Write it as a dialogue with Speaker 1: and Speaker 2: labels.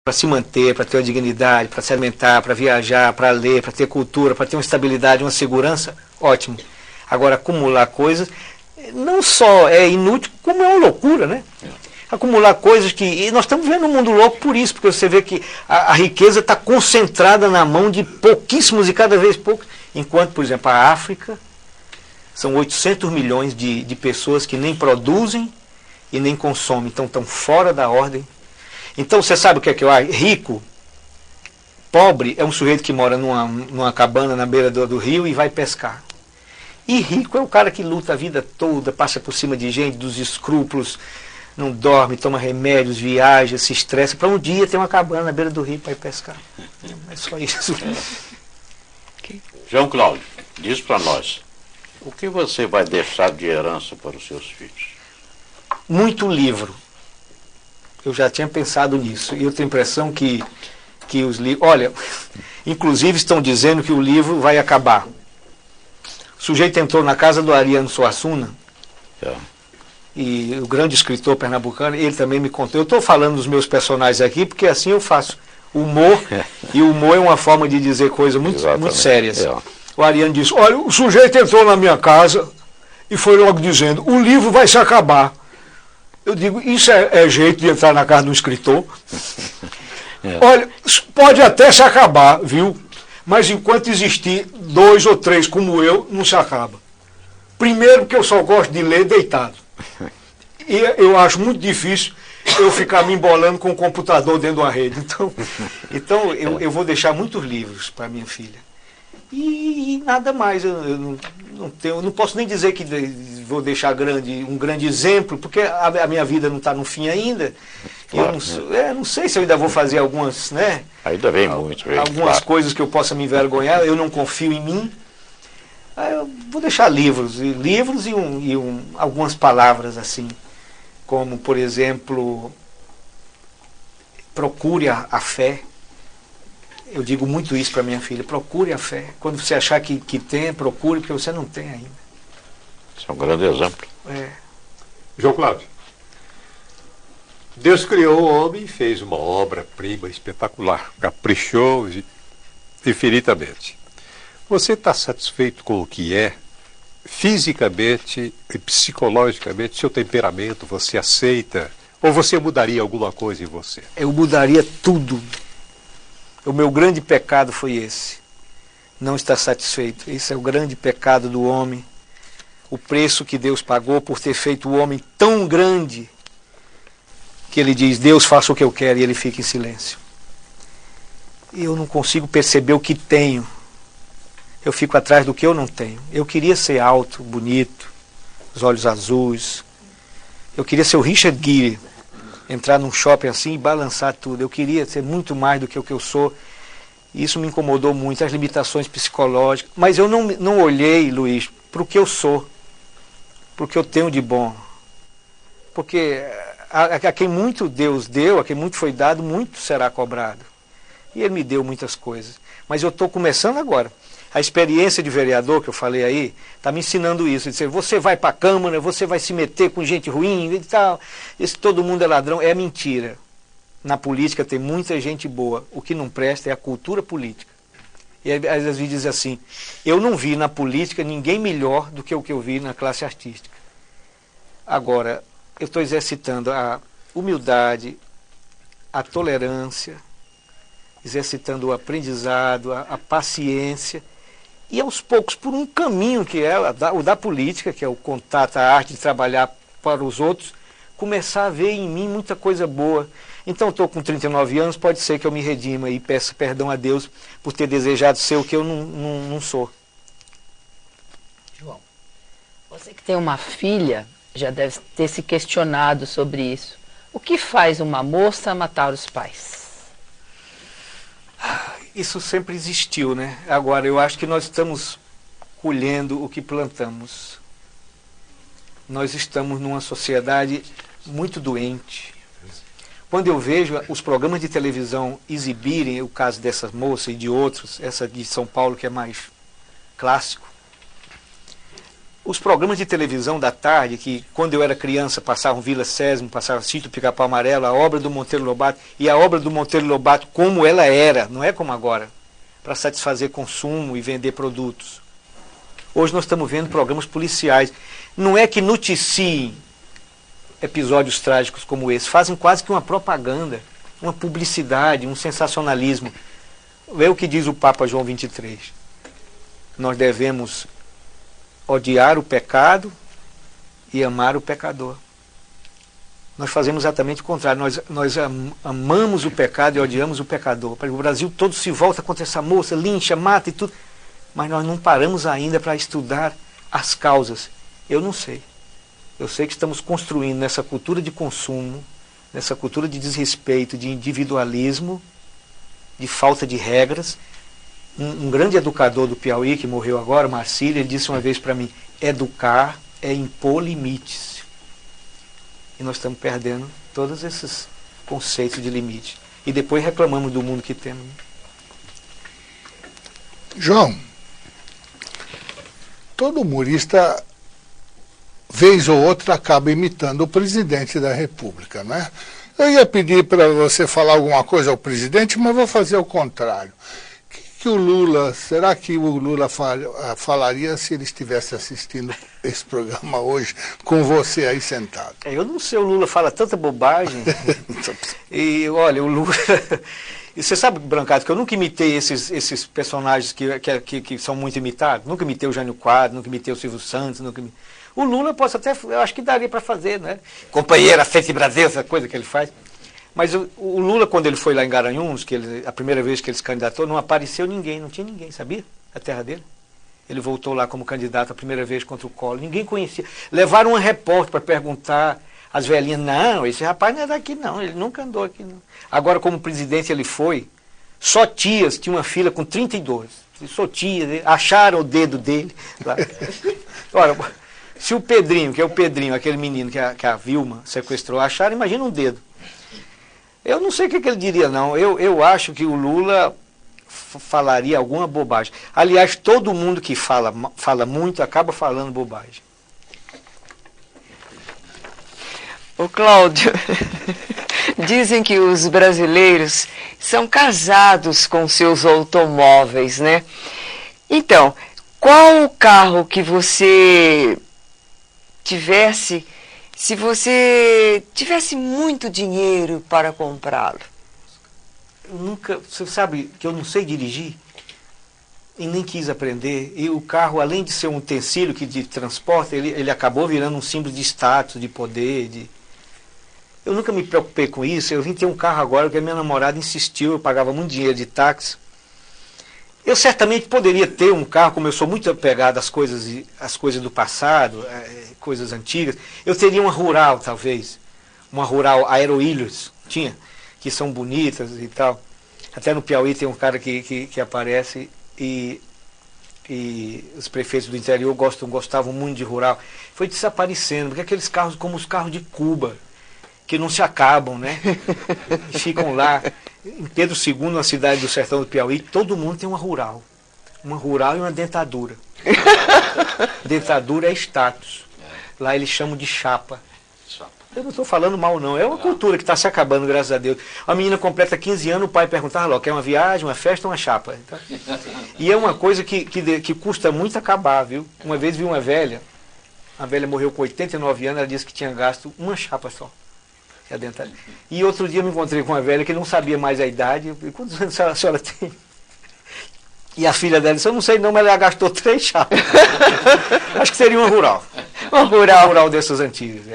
Speaker 1: para se manter, para ter uma dignidade, para se alimentar, para viajar, para ler, para ter cultura, para ter uma estabilidade, uma segurança, ótimo. Agora, acumular coisas, não só é inútil, como é uma loucura, né? Acumular coisas que... E nós estamos vendo um mundo louco por isso, porque você vê que a riqueza está concentrada na mão de pouquíssimos e cada vez poucos. Enquanto, por exemplo, a África, são 800 milhões de pessoas que nem produzem e nem consomem, então estão fora da ordem. Então, você sabe o que é que eu acho? Rico, pobre, é um sujeito que mora numa cabana na beira do rio e vai pescar. E rico é o cara que luta a vida toda, passa por cima de gente, dos escrúpulos, não dorme, toma remédios, viaja, se estressa, para um dia ter uma cabana na beira do rio para ir pescar. É só isso.
Speaker 2: João Cláudio, diz para nós, o que você vai deixar de herança para os seus filhos?
Speaker 1: Muito livro. Eu já tinha pensado nisso. E eu tenho a impressão que os livros... Olha, inclusive estão dizendo que o livro vai acabar. O sujeito entrou na casa do Ariano Suassuna, e o grande escritor pernambucano, ele também me contou. Eu estou falando dos meus personagens aqui, porque assim eu faço humor, e o humor é uma forma de dizer coisas muito sérias. O Ariano disse, olha, o sujeito entrou na minha casa e foi logo dizendo, o livro vai se acabar. Eu digo, isso é jeito de entrar na casa de um escritor? Olha, pode até se acabar, viu? Mas enquanto existir 2 ou 3 como eu, não se acaba. Primeiro porque eu só gosto de ler deitado. E eu acho muito difícil eu ficar me embolando com o computador dentro de uma rede. Então eu vou deixar muitos livros para minha filha. E nada mais. Eu não posso nem dizer que vou deixar um grande exemplo, porque a minha vida não está no fim ainda. Claro, eu não sei se eu ainda vou fazer algumas, né?
Speaker 2: Ainda vem muito.
Speaker 1: Algumas coisas que eu possa me envergonhar, eu não confio em mim. Eu vou deixar livros e algumas palavras assim, como, por exemplo, procure a fé. Eu digo muito isso para minha filha, procure a fé. Quando você achar que tem, procure, porque você não tem ainda.
Speaker 2: Isso é um grande exemplo.
Speaker 3: João Cláudio, Deus criou o homem e fez uma obra-prima espetacular, caprichou infinitamente. Você está satisfeito com o que é, fisicamente e psicologicamente, seu temperamento, você aceita? Ou você mudaria alguma coisa em você?
Speaker 1: Eu mudaria tudo. O meu grande pecado foi esse. Não estar satisfeito. Esse é o grande pecado do homem. O preço que Deus pagou por ter feito o homem tão grande que ele diz, Deus, faça o que eu quero, e ele fica em silêncio. E eu não consigo perceber o que tenho. Eu fico atrás do que eu não tenho. Eu queria ser alto, bonito, os olhos azuis. Eu queria ser o Richard Gere, entrar num shopping assim e balançar tudo. Eu queria ser muito mais do que o que eu sou. Isso me incomodou muito, as limitações psicológicas. Mas eu não olhei, Luiz, para o que eu sou, para o que eu tenho de bom. Porque a quem muito Deus deu, a quem muito foi dado, muito será cobrado. E Ele me deu muitas coisas. Mas eu estou começando agora. A experiência de vereador que eu falei aí, está me ensinando isso. Dizer, você vai para a Câmara, você vai se meter com gente ruim e tal. Todo mundo é ladrão. É mentira. Na política tem muita gente boa. O que não presta é a cultura política. E às vezes diz assim, eu não vi na política ninguém melhor do que o que eu vi na classe artística. Agora, eu estou exercitando a humildade, a tolerância, exercitando o aprendizado, a paciência, e aos poucos, por um caminho que é o da política, que é o contato, a arte de trabalhar para os outros, começar a ver em mim muita coisa boa. Então, estou com 39 anos, pode ser que eu me redima e peça perdão a Deus por ter desejado ser o que eu não sou.
Speaker 4: João, você que tem uma filha, já deve ter se questionado sobre isso. O que faz uma moça matar os pais?
Speaker 1: Isso sempre existiu, né? Agora, eu acho que nós estamos colhendo o que plantamos. Nós estamos numa sociedade muito doente. Quando eu vejo os programas de televisão exibirem o caso dessa moça e de outros, essa de São Paulo que é mais clássico, Os programas de televisão da tarde, que quando eu era criança passavam Vila Sésamo, passava Sítio Pica-Pau Amarelo, a obra do Monteiro Lobato, e a obra do Monteiro Lobato como ela era, não é como agora, para satisfazer consumo e vender produtos. Hoje nós estamos vendo programas policiais. Não é que noticiem episódios trágicos como esse, fazem quase que uma propaganda, uma publicidade, um sensacionalismo. É o que diz o Papa João 23. Nós devemos odiar o pecado e amar o pecador. Nós fazemos exatamente o contrário. Nós amamos o pecado e odiamos o pecador. O Brasil todo se volta contra essa moça, lincha, mata e tudo. Mas nós não paramos ainda para estudar as causas. Eu não sei. Eu sei que estamos construindo nessa cultura de consumo, nessa cultura de desrespeito, de individualismo, de falta de regras. Um grande educador do Piauí, que morreu agora, Marcílio, ele disse uma vez para mim, educar é impor limites. E nós estamos perdendo todos esses conceitos de limite. E depois reclamamos do mundo que temos.
Speaker 5: João, todo humorista, vez ou outra, acaba imitando o presidente da República, não é? Eu ia pedir para você falar alguma coisa ao presidente, mas vou fazer o contrário. Que o Lula, será que o Lula falaria se ele estivesse assistindo esse programa hoje, com você aí sentado?
Speaker 1: Eu não sei, o Lula fala tanta bobagem. E olha, o Lula... E você sabe, Brancato, que eu nunca imitei esses personagens que são muito imitados. Nunca imitei o Jânio Quadros, nunca imitei o Silvio Santos. O Lula posso até, eu acho que daria para fazer, né? Companheira, Frente Brasil, essa coisa que ele faz. Mas o Lula, quando ele foi lá em Garanhuns, a primeira vez que ele se candidatou, não apareceu ninguém, não tinha ninguém, sabia? A terra dele. Ele voltou lá como candidato a primeira vez contra o Collor, ninguém conhecia. Levaram um repórter para perguntar às velhinhas, não, esse rapaz não é daqui não, ele nunca andou aqui não. Agora, como presidente ele foi, só tias, tinha uma fila com 32, só tias, acharam o dedo dele lá. Ora, se o Pedrinho, que é o Pedrinho, aquele menino que a Vilma sequestrou, acharam, imagina um dedo. Eu não sei o que ele diria, não. Eu acho que o Lula falaria alguma bobagem. Aliás, todo mundo que fala muito acaba falando bobagem.
Speaker 6: Ô Cláudio, dizem que os brasileiros são casados com seus automóveis, né? Então, qual o carro que você tivesse... Se você tivesse muito dinheiro para comprá-lo?
Speaker 1: Você sabe que eu não sei dirigir e nem quis aprender. E o carro, além de ser um utensílio de transporte, ele acabou virando um símbolo de status, de poder. Eu nunca me preocupei com isso. Eu vim ter um carro agora porque a minha namorada insistiu, eu pagava muito dinheiro de táxi. Eu certamente poderia ter um carro, como eu sou muito apegado às coisas do passado, coisas antigas. Eu teria uma Rural, talvez. Uma Rural Aeroilhos, tinha, que são bonitas e tal. Até no Piauí tem um cara que aparece e os prefeitos do interior gostavam muito de Rural. Foi desaparecendo, porque aqueles carros como os carros de Cuba, que não se acabam, né? E ficam lá. Em Pedro II, na cidade do sertão do Piauí, todo mundo tem uma Rural. Uma Rural e uma dentadura. Dentadura é status. Lá eles chamam de chapa. Eu não estou falando mal, não. É uma cultura que está se acabando, graças a Deus. A menina completa 15 anos, o pai perguntava, quer uma viagem, uma festa ou uma chapa? E é uma coisa que custa muito acabar, viu? Uma vez vi uma velha, a velha morreu com 89 anos, ela disse que tinha gasto uma chapa só. E outro dia eu me encontrei com uma velha que não sabia mais a idade. E quantos anos a senhora tem? E a filha dela disse, eu não sei não, mas ela gastou 3 chapas. Acho que seria uma Rural.
Speaker 6: Uma Rural.
Speaker 1: Uma Rural dessas antigas.